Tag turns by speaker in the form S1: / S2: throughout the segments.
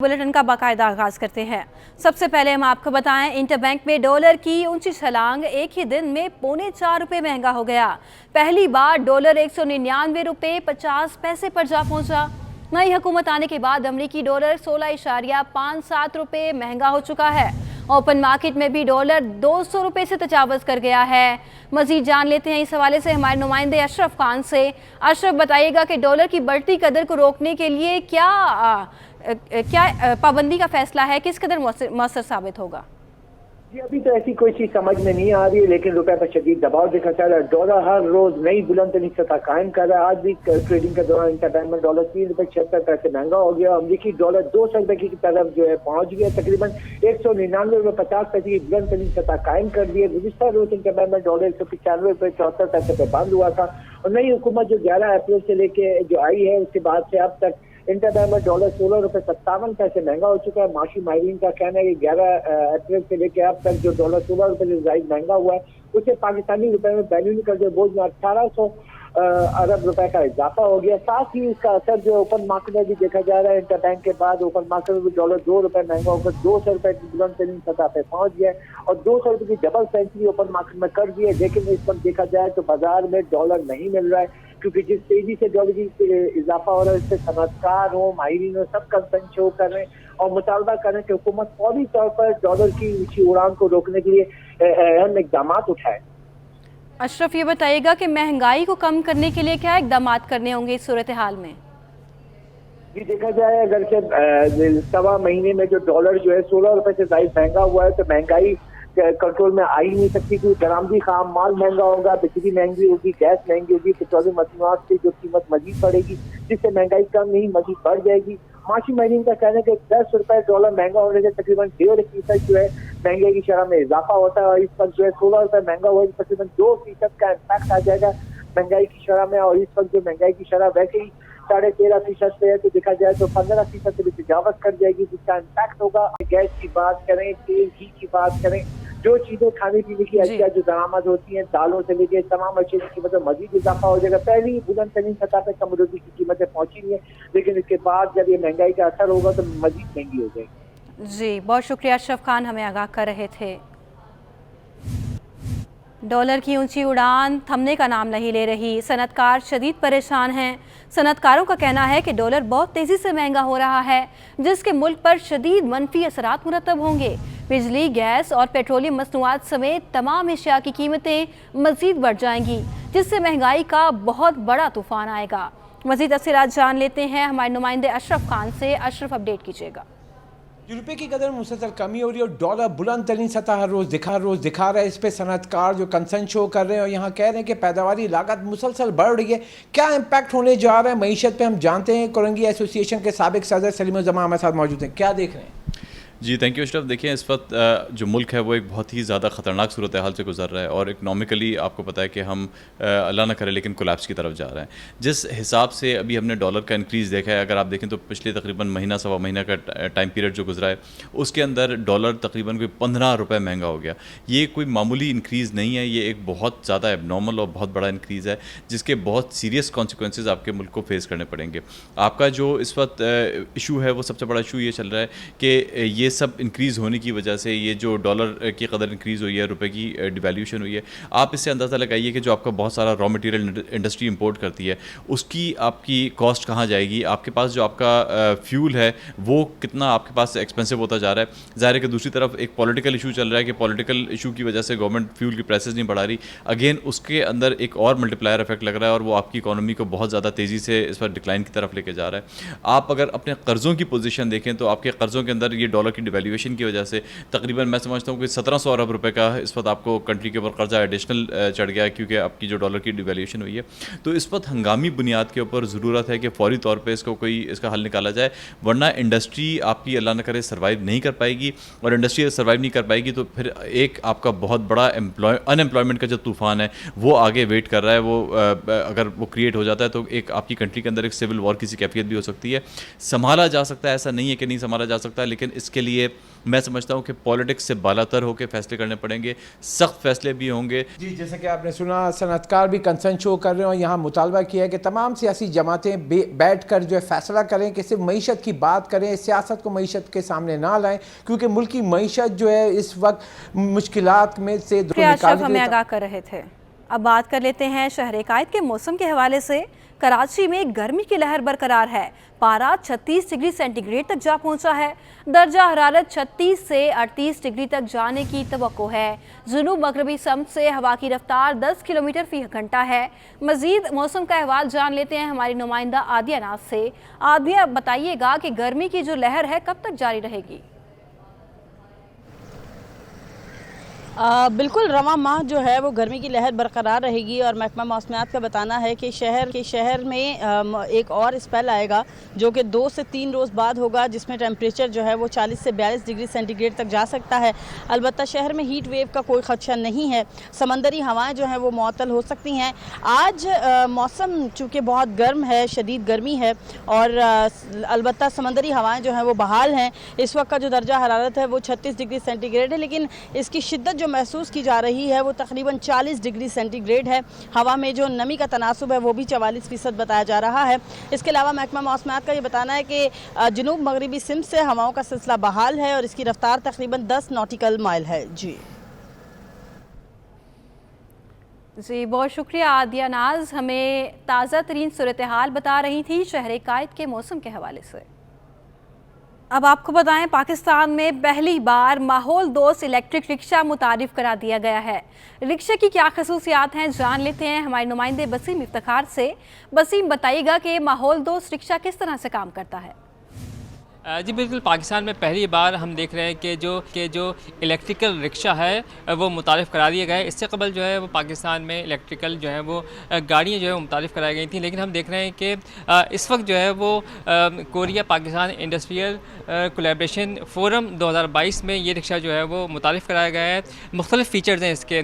S1: Bulletin का बाकायदा आगाज करते हैं। सबसे पहले हम आपको बताएं, इंटरबैंक में डॉलर की ऊंची छलांग, एक ही दिन में ₹4.25 महंगा हो गया। पहली बार डॉलर 199 रुपये 50 पैसे पर जा पहुंचा। नई हुकूमत आने के बाद अमरीकी डॉलर 16.57 रुपये महंगा हो चुका है। ओपन मार्केट में भी डॉलर 200 रुपये से तजावज़ कर गया है। मजीद जान लेते हैं इस हवाले से हमारे नुमाइंदे अशरफ खान से। अशरफ, बताइएगा कि डॉलर की बढ़ती कदर को रोकने के लिए क्या पाबंदी का फैसला है, किस कदर मौसर साबित होगा?
S2: जी, अभी तो ऐसी कोई चीज समझ में नहीं आ रही है, लेकिन रुपए पर शदीद दबाव दिखा जा रहा है। डॉलर हर रोज नई बुलंद तरीन सतह कायम कर रहा है। आज भी ट्रेडिंग के दौरान इंटरबैंक में डॉलर ₹3.76 महंगा हो गया। अमरीकी डॉलर 200 रुपए की तरफ जो है पहुंच गया। तकरीबन ₹199.50 की बुलंद तरीन सतह कायम कर दी है। गुज़िश्ता रोज इंटरबैंक में डॉलर ₹195.74 पे बंद हुआ था। और नई हुकूमत जो 11 अप्रैल से लेके जो आई है, उसके बाद से अब तक इंटरबैंक में डॉलर ₹16.57 महंगा हो चुका है। माशी माहिरीन का कहना है कि 11 अप्रैल से लेकर अब तक जो डॉलर ₹16 से जायद महंगा हुआ है, उससे पाकिस्तानी रुपए में बैल्यूनी का जो बोझ में 1800 अरब रुपए का इजाफा हो गया। साथ ही इसका असर जो ओपन मार्केट में भी देखा जा रहा है। इंटरबैंक के बाद ओपन मार्केट में भी डॉलर ₹2 महंगा होकर 200 रुपए की बुलंद तरीन सतह पे पहुंच गया और 200 रुपए की डबल सेंचुरी ओपन मार्केट में कर दी है। लेकिन इस पर देखा जाए तो बाजार में डॉलर नहीं मिल रहा है, क्योंकि जिस तेजी से डॉलर की इजाफा हो रहा है, इससे सनअतकार हो, माहिरीन हो, सब कंसर्न शो कर रहे हैं और मुतालबा कर रहे हैं कि हुकूमत फौरी तौर पर डॉलर की ऊंची उड़ान को रोकने के लिए अहम इकदाम उठाए।
S1: अशरफ, ये बताइएगा कि महंगाई को कम करने के लिए क्या इकदाम करने होंगे इस सूरत हाल में?
S2: जी, देखा जाए अगर से सवा महीने में जो डॉलर जो है ₹16 से ज्यादा महंगा हुआ है, तो महंगाई कंट्रोल में आ ही नहीं सकती, क्योंकि दरामदी खाम माल महंगा होगा, बिजली महंगी होगी, गैस महंगी होगी, पेट्रोलियम मसनूआत की जो कीमत मजीद बढ़ेगी, जिससे महंगाई कम नहीं मजीद बढ़ जाएगी। माशी माहिरीन का कहना है कि ₹10 डॉलर महंगा होने से तकरीबन 1.5% जो है महंगाई की शरह में इजाफा होता है। और इस वक्त जो है ₹16 महंगा हुआ है, तकरीबन 2% का इम्पैक्ट आ जाएगा महंगाई की शरह में। और इस वक्त जो महंगाई की शरह वैसे ही 13.5% पे है, तो देखा जाए तो 15% से भी तजावज़ कर जाएगी, जिसका इम्पैक्ट होगा। गैस की बात करें, तेल घी की बात करें, जो चीजें खाने पीने की अशिया जो दरामद होती हैं, दालों से लेके तमाम अशिया की कीमत में मजीद इजाफा हो जाएगा। पहले ही बुलंद तरीन सतह पे कमोडिटी की कीमतें पहुंची नहीं है, लेकिन इसके बाद जब ये महंगाई का असर होगा तो मजीद महंगी हो जाएगी।
S1: जी, बहुत शुक्रिया अशरफ खान, हमें आगाह कर रहे थे। डॉलर की ऊंची उड़ान थमने का नाम नहीं ले रही। सनअतकार शदीद परेशान हैं। सनअतकारों का कहना है कि डॉलर बहुत तेज़ी से महंगा हो रहा है, जिसके मुल्क पर शदीद मनफी असरात मुरतब होंगे। बिजली, गैस और पेट्रोलियम मसनूआत समेत तमाम अशिया की कीमतें मज़ीद बढ़ जाएंगी, जिससे महंगाई का बहुत बड़ा तूफान आएगा। मज़ीद तफसीलात जान लेते हैं हमारे नुमाइंदे अशरफ खान से। अशरफ, अपडेट कीजिएगा।
S3: रुपये की कदर मुसलसल कमी हो रही है और डॉलर बुलंद तरीन सतह हर रोज़ दिखा रहा है। इस पे सनअतकार जो कंसर्न शो कर रहे हैं और यहाँ कह रहे हैं कि पैदावारी लागत मुसलसल बढ़ रही है। क्या इम्पैक्ट होने जा रहा है मईशत पे, हम जानते हैं। कोरंगी एसोसिएशन के साबिक सदर सलीम जमा हमारे साथ मौजूद हैं। क्या देख रहे हैं?
S4: जी, थैंक यू अशरफ। देखिए, इस वक्त जो मुल्क है वो एक बहुत ही ज़्यादा ख़तरनाक सूरत हाल से गुजर रहा है और इकनॉमिकली आपको पता है कि हम अल्लाह ना करे लेकिन कोलैप्स की तरफ जा रहे हैं। जिस हिसाब से अभी हमने डॉलर का इंक्रीज़ देखा है, अगर आप देखें तो पिछले तकरीबन महीना सवा महीना का टाइम पीरियड जो गुजरा है, उसके अंदर डॉलर तकरीबन कोई ₹15 महंगा हो गया। ये कोई मामूली इंक्रीज़ नहीं है, ये एक बहुत ज़्यादा एबनॉर्मल और बहुत बड़ा इंक्रीज़ है, जिसके बहुत सीरियस कॉन्सिक्वेंसेज आपके मुल्क को फेस करने पड़ेंगे। आपका जो इस वक्त इशू है वो सबसे बड़ा इशू ये चल रहा है कि ये सब इंक्रीज़ होने की वजह से ये जो डॉलर की कदर इंक्रीज़ हुई है, रुपए की डिवैल्यूशन हुई है, आप इससे अंदाज़ा लगाइए कि जो आपका बहुत सारा रॉ मटेरियल इंडस्ट्री इंपोर्ट करती है, उसकी आपकी कॉस्ट कहाँ जाएगी। आपके पास जो आपका फ्यूल है वो कितना आपके पास एक्सपेंसिव होता जा रहा है। ज़ाहिर है कि दूसरी तरफ एक पॉलिटिकल इशू चल रहा है कि पॉलिटिकल इशू की वजह से गवर्नमेंट फ्यूल की प्राइसेस नहीं बढ़ा रही। अगेन उसके अंदर एक और मल्टीप्लायर इफेक्ट लग रहा है और वो आपकी इकॉनमी को बहुत ज़्यादा तेज़ी से इस पर डिक्लाइन की तरफ लेके जा रहा है। आप अगर अपने कर्ज़ों की पोजीशन देखें तो आपके कर्ज़ों के अंदर ये डॉलर की डिवैल्यूएशन की वजह से तकरीबन मैं समझता हूँ कि 1700 अरब रुपए का इस वक्त आपको कंट्री के ऊपर कर्जा एडिशनल चढ़ गया है, क्योंकि आपकी जो डॉलर की डिवैल्यूएशन हुई है। तो इस वक्त हंगामी बुनियाद के ऊपर ज़रूरत है कि फौरी तौर पे इसका हल निकाला जाए, वरना इंडस्ट्री आपकी अल्लाह न करे सर्वाइव नहीं कर पाएगी। और इंडस्ट्री सर्वाइव नहीं कर पाएगी तो फिर एक आपका बहुत बड़ा अनएम्प्लॉयमेंट का जो तूफ़ान है वो आगे वेट कर रहा है। वो अगर वो क्रिएट हो जाता है तो एक आपकी कंट्री के अंदर एक सिविल वॉर किसी कैफियत भी हो सकती है। संभाला जा सकता है, ऐसा नहीं है कि नहीं संभाला जा सकता, लेकिन इसके لیے میں سمجھتا ہوں کہ پالیٹکس سے بالاتر ہو کے فیصلے کرنے پڑیں گے, سخت فیصلے بھی ہوں گے.
S3: جی جیسا کہ آپ نے سنا, صنعت کار بھی کنسرن شو کر رہے ہیں اور یہاں مطالبہ کیا ہے کہ تمام سیاسی جماعتیں بیٹھ کر جو ہے فیصلہ کریں کہ صرف معیشت کی بات کریں, سیاست کو معیشت کے سامنے نہ لائیں, کیونکہ ملکی معیشت جو ہے اس وقت مشکلات میں سے
S1: اشرف ہمیں آگاہ کر رہے تھے. اب بات کر لیتے ہیں شہر قائد کے موسم کے حوالے سے. کراچی میں گرمی کی لہر برقرار ہے. پارا 36 ڈگری سینٹی گریڈ تک جا پہنچا ہے. درجہ حرارت 36 سے 38 ڈگری تک جانے کی توقع ہے. جنوب مغربی سمت سے ہوا کی رفتار 10 کلومیٹر فی گھنٹہ ہے. مزید موسم کا احوال جان لیتے ہیں ہماری نمائندہ عادیہ ناز سے. عادیہ, بتائیے گا کہ گرمی کی جو لہر ہے کب تک جاری رہے گی؟
S5: بالکل رواں ماہ جو ہے وہ گرمی کی لہر برقرار رہے گی, اور محکمہ موسمیات کا بتانا ہے کہ شہر میں ایک اور اسپیل آئے گا جو کہ 2 سے 3 روز بعد ہوگا, جس میں ٹیمپریچر جو ہے وہ 40 سے 42 ڈگری سینٹی گریڈ تک جا سکتا ہے. البتہ شہر میں ہیٹ ویو کا کوئی خدشہ نہیں ہے. سمندری ہوائیں جو ہیں وہ معطل ہو سکتی ہیں. آج موسم چونکہ بہت گرم ہے, شدید گرمی ہے, اور البتہ سمندری ہوائیں جو ہیں وہ بحال ہیں. اس وقت کا جو درجہ حرارت ہے وہ 36 ڈگری سینٹی گریڈ ہے, لیکن اس کی شدت جو محسوس کی جا رہی ہے وہ تقریباً 40 ڈگری سینٹی گریڈ ہے. ہوا میں جو نمی کا تناسب ہے وہ بھی 44% بتایا جا رہا ہے. اس کے علاوہ محکمہ موسمیات کا یہ بتانا ہے کہ جنوب مغربی سمت سے ہواؤں کا سلسلہ بحال ہے, اور اس کی رفتار تقریباً 10 نوٹیکل مائل ہے.
S1: جی بہت شکریہ عادیہ ناز, ہمیں تازہ ترین صورتحال بتا رہی تھی شہر قائد کے موسم کے حوالے سے. اب آپ کو بتائیں, پاکستان میں پہلی بار ماحول دوست الیکٹرک رکشہ متعارف کرا دیا گیا ہے. رکشے کی کیا خصوصیات ہیں جان لیتے ہیں ہمارے نمائندے بسیم افتخار سے. بسیم, بتائیے گا کہ ماحول دوست رکشہ کس طرح سے کام کرتا ہے؟
S6: جی بالکل, پاکستان میں پہلی بار ہم دیکھ رہے ہیں کہ جو الیکٹریکل رکشہ ہے وہ متعارف کرا دیا گیا ہے. اس سے قبل جو ہے وہ پاکستان میں الیکٹریکل جو ہے وہ گاڑیاں جو ہے وہ متعارف کرائی گئی تھیں, لیکن ہم دیکھ رہے ہیں کہ اس وقت جو ہے وہ Korea Pakistan industrial collaboration forum 2022 میں یہ رکشہ جو ہے وہ متعارف کرایا گیا ہے. مختلف فیچرز ہیں اس کے.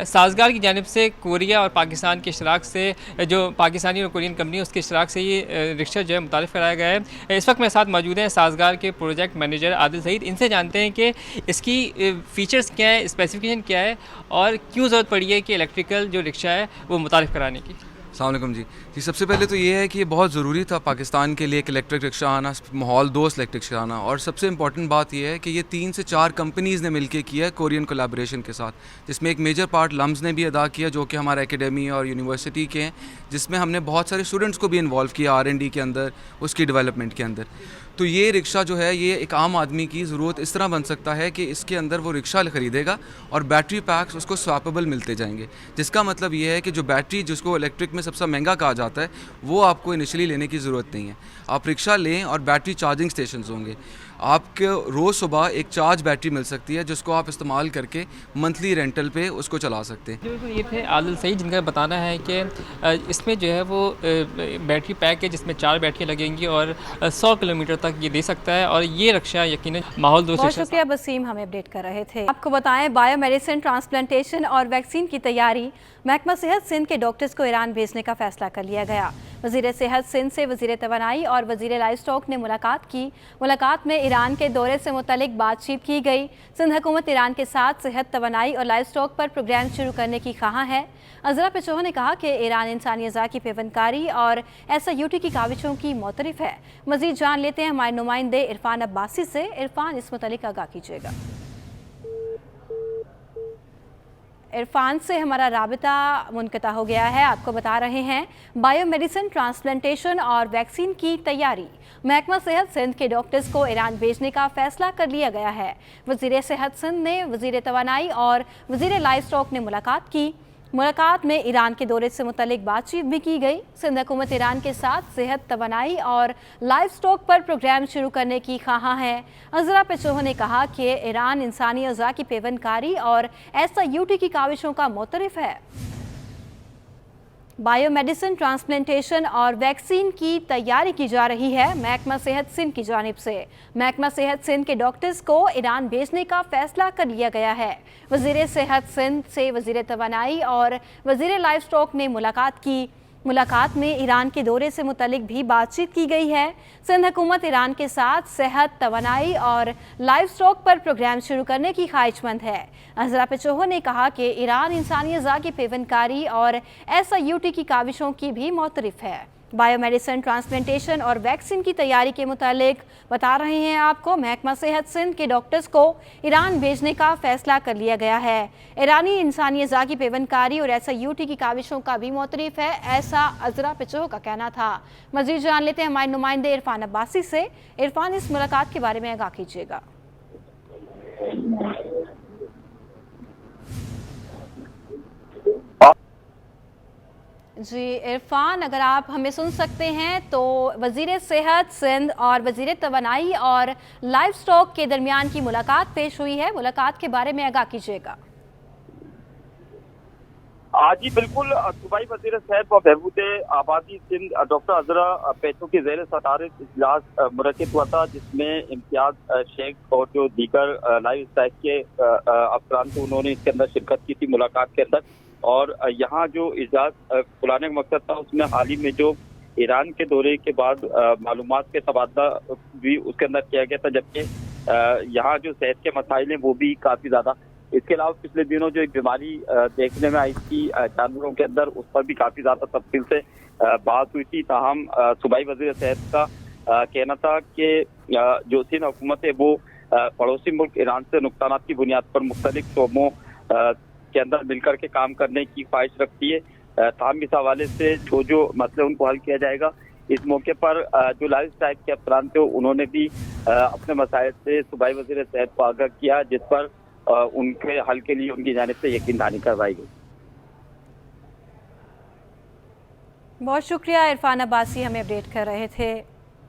S6: سازگار کی جانب سے کوریا اور پاکستان کے اشتراک سے, جو پاکستانی اور کورین کمپنی اس کے اشتراک سے یہ رکشہ جو ہے متعارف کرایا گیا ہے. اس وقت میرے ساتھ موجود ہیں سازگار کے پروجیکٹ مینیجر عادل سعید. ان سے جانتے ہیں کہ اس کی فیچرز کیا ہے, اسپیسیفکیشن کیا ہے, اور کیوں ضرورت پڑی ہے کہ الیکٹریکل جو رکشہ ہے وہ متعارف کرانے کی.
S7: السلام علیکم جی. سب سے پہلے تو یہ ہے کہ یہ بہت ضروری تھا پاکستان کے لیے ایک الیکٹرک رکشہ آنا, ماحول دوست الیکٹرک رکشہ آنا, اور سب سے امپورٹنٹ بات یہ ہے کہ یہ 3 سے 4 کمپنیز نے مل کے کیا ہے کورین کولیبریشن کے ساتھ, جس میں ایک میجر پارٹ لمز نے بھی ادا کیا جو کہ ہمارے اکیڈمی اور یونیورسٹی کے ہیں, جس میں ہم نے بہت سارے اسٹوڈنٹس کو بھی انوالو کیا R&D کے اندر, اس کی ڈیولپمنٹ کے اندر. تو یہ رکشہ جو ہے یہ ایک عام آدمی کی ضرورت اس طرح بن سکتا ہے کہ اس کے اندر وہ رکشہ خریدے گا اور بیٹری پیکس اس کو سواپیبل ملتے جائیں گے, جس کا مطلب یہ ہے کہ جو بیٹری جس کو الیکٹرک میں سب سے مہنگا کہا جاتا ہے وہ آپ کو انیشلی لینے کی ضرورت نہیں ہے. آپ رکشہ لیں اور بیٹری چارجنگ سٹیشنز ہوں گے. آپ کے روز صبح ایک چارج بیٹری مل سکتی ہے جس کو آپ استعمال کر کے منتھلی رینٹل پہ اس کو چلا سکتے ہیں.
S6: بالکل, یہ تھے عادل سعید جن کا بتانا ہے کہ اس میں جو ہے وہ بیٹری پیک ہے جس میں 4 بیٹریاں لگیں گی اور 100 کلومیٹر تک یہ دے سکتا ہے, اور یہ رکشہ یقیناً ماحول دوست.
S1: بہت شکریہ بسیم, ہمیں اپڈیٹ کر رہے تھے. آپ کو بتائیں, بایو میڈیسن, ٹرانسپلانٹیشن اور ویکسین کی تیاری. محکمہ صحت سندھ کے ڈاکٹرز کو ایران بھیجنے کا فیصلہ کر لیا گیا. وزیر صحت سندھ سے وزیر توانائی اور وزیر لائف اسٹاک نے ملاقات کی. ملاقات میں ایران کے دورے سے متعلق بات چیت کی گئی. سندھ حکومت ایران کے ساتھ صحت, توانائی اور لائف اسٹاک پر پروگرام شروع کرنے کی خواہاں ہے. عذرا پیچو نے کہا کہ ایران انسانی اعضاء کی پیوندکاری اور SIUT کی کاوشوں کی معترف ہے. مزید جان لیتے ہیں ہمارے نمائندے عرفان عباسی سے. عرفان, اس متعلق آگاہ کیجیے گا. عرفان سے ہمارا رابطہ منقطع ہو گیا ہے. آپ کو بتا رہے ہیں بایو میڈیسن, ٹرانسپلانٹیشن اور ویکسین کی تیاری. محکمہ صحت سندھ کے ڈاکٹرز کو ایران بھیجنے کا فیصلہ کر لیا گیا ہے. وزیر صحت سندھ نے وزیر توانائی اور وزیر لائف اسٹاک نے ملاقات کی. ملاقات میں ایران کے دورے سے متعلق بات چیت بھی کی گئی. سندھ حکومت ایران کے ساتھ صحت, توانائی اور لائف اسٹاک پر پروگرام شروع کرنے کی خواہاں ہے. عذرا پیچو نے کہا کہ ایران انسانی اعضاء کی پیوندکاری اور SIUT کی کاوشوں کا معترف ہے. بایو میڈیسن, ٹرانسپلانٹیشن اور ویکسین کی تیاری کی جا رہی ہے محکمہ صحت سندھ کی جانب سے. محکمہ صحت سندھ کے ڈاکٹرز کو ایران بھیجنے کا فیصلہ کر لیا گیا ہے. وزیر صحت سندھ سے وزیر توانائی اور وزیر لائف اسٹاک نے ملاقات کی. मुलाकात में ईरान के दौरे से मुतल्लिक भी बातचीत की गई है। सिंध हुकूमत ईरान के साथ सेहत, तवानाई और लाइव स्टॉक पर प्रोग्राम शुरू करने की ख्वाहिशमंद है। अजरा पेचोहो ने कहा कि ईरान इंसानी अज़ा की पेवनकारी और SIUT की काविशों की भी मोतरफ है। बायोमेडिसिन, ट्रांसप्लांटेशन और वैक्सीन की तैयारी के मुतालिक बता रहे हैं आपको, महकमा सेहत सिंध के डॉक्टर्स को ईरान भेजने का फैसला कर लिया गया है। ईरानी इंसानी अज़ा की पेवनकारी और SIUT की काविशों का भी मोतरफ है, ऐसा अजरा पेचोहो का कहना था। मजीद जान लेते हैं हमारे नुमाइंदे इरफान अब्बासी से। इरफान, इस मुलाकात के बारे में आगाह कीजिएगा। जी इरफान, अगर आप हमें सुन सकते हैं तो वज़ीर सेहत सिंध और वज़ीर तवानाई और लाइव स्टॉक के दरमियान की मुलाकात पेश हुई है। मुलाकात के बारे में आगाह कीजिएगा।
S8: जी बिल्कुल, सूबाई वज़ीर सेहत व बहबूद आबादी सिंध डॉक्टर अजरा पेचो की ज़ेर सदारत इजलास मुनक़िद हुआ था, जिसमें इम्तियाज शेख और जो दीगर लाइव स्टॉक के अफसरान थे उन्होंने इसके अंदर शिरकत की थी मुलाकात के अंदर। और यहाँ जो इजलास बुलाने का मकसद था उसमें हाल ही में जो ईरान के दौरे के बाद मालूमात के तबादला भी उसके अंदर किया गया था, जबकि यहाँ जो सेहत के मसाइल हैं वो भी काफ़ी ज़्यादा। इसके अलावा पिछले दिनों जो एक बीमारी देखने में आई थी जानवरों के अंदर, उस पर भी काफ़ी ज़्यादा तफसील से बात हुई थी। ताहम सूबाई वज़ीर सेहत का कहना था कि जो सिंध हुकूमत है वो पड़ोसी मुल्क ईरान से नुकसानात की बुनियाद पर मुख्तलिफ शोबों के अंदर मिलकर के काम करने की ख्वाहिश रखती है। ताहम इस हवाले से जो मसले उनको हल किया जाएगा। इस मौके पर जो लाइव स्टॉक के अफसरान थे उन्होंने भी अपने मसाइल से सूबाई वज़ीर सेहत को आगाह किया, जिस पर उनके हल के लिए उनकी जानिब से यकीन दहानी करवाई गई।
S1: बहुत शुक्रिया इरफान अब्बासी, हमें अपडेट कर रहे थे।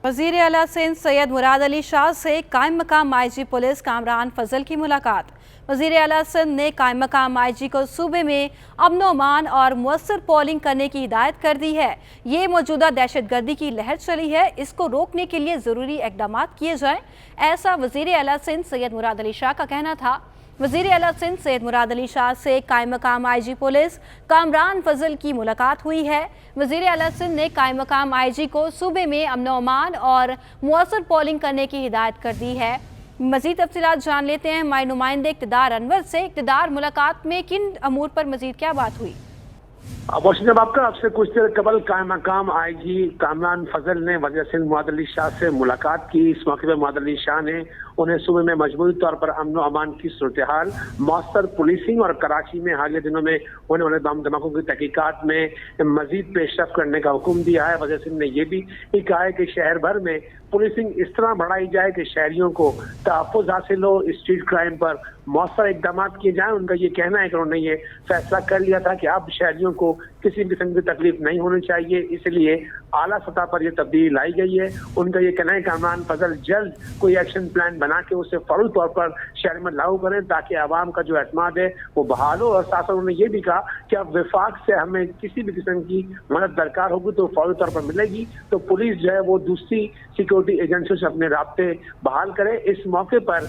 S1: वज़ीर आला सिंध सैयद मुराद अली शाह से कायम मकाम IG पुलिस कामरान फजल की मुलाकात। वज़ीर आला सिंध ने कायम मकाम IG को सूबे में अमन व अमान और मुअस्सर पोलिंग करने की हिदायत कर दी है। ये मौजूदा दहशतगर्दी की लहर चली है, इसको रोकने के लिए ज़रूरी इक़दाम किए जाएँ, ऐसा वज़ीर आला सिंध सैयद मुराद अली शाह का कहना था। वज़ीर आला सिंध सैयद मुराद अली शाह से कायम मकाम IG पुलिस कामरान फजल की मुलाकात हुई है। वज़ीर आला सिंध ने कायम मकाम IG को सूबे में अमन व अमान और मुअस्सर पोलिंग करने की हिदायत कर दी है। मज़ीद तफ़सीलात जान लेते हैं हमारे नुमाइंदे इक़्तिदार अनवर से। इक़्तिदार, मुलाकात में किन अमूर पर मज़ीद क्या बात हुई?
S9: जब आपसे कुछ देर कबल कायम मकाम IG कामरान फजल ने वज़ीर सिंध मुराद अली शाह से मुलाकात की। इस मौके पर मुराद अली शाह ने उन्हें सूबे में मजबूरी तौर पर अमन व अमान की सूरत हाल, मौसर पुलिसिंग और कराची में हालिया दिनों में होने वाले बम धमाकों की तहकीकात में मजीद पेशरफ करने का हुक्म दिया है। वज़ीर सिंध ने यह भी कहा है कि शहर भर में पुलिसिंग इस तरह बढ़ाई जाए कि शहरियों को तहफ़्फ़ुज़ हासिल हो, स्ट्रीट क्राइम पर मौसर इक़दाम किए जाएँ। उनका ये कहना है कि उन्होंने ये फैसला कर लिया था कि अब शहरियों को किसी भी किस्म की तकलीफ नहीं होनी चाहिए, इसलिए आला सतह पर यह तब्दीली लाई गई है। उनका ये कहना है कि कामरान फजल जल्द कोई एक्शन प्लान बना के उसे फौरी तौर पर शहर में लागू करें ताकि आवाम का जो एतमाद है वो बहाल हो। और साथ साथ उन्होंने ये भी कहा कि अब वफाक से हमें किसी भी किस्म की मदद दरकार होगी तो फौरी तौर पर मिलेगी, तो पुलिस जो है वो दूसरी सिक्योरिटी एजेंसियों से अपने राब्ते बहाल करे। इस मौके पर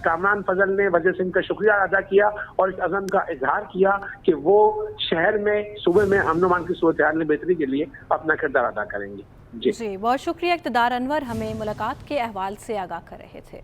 S9: कामरान फजल ने वज़ीर सिंध का शुक्रिया अदा किया और इस अज़म का इजहार किया कि वो शहर में सूबे में अमन व अमान की सूरत हाल में बेहतरी के लिए अपना किरदार अदा करेंगे।
S1: जी बहुत शुक्रिया इक़्तिदार अनवर, हमें मुलाकात के अहवाल से आगाह कर रहे थे।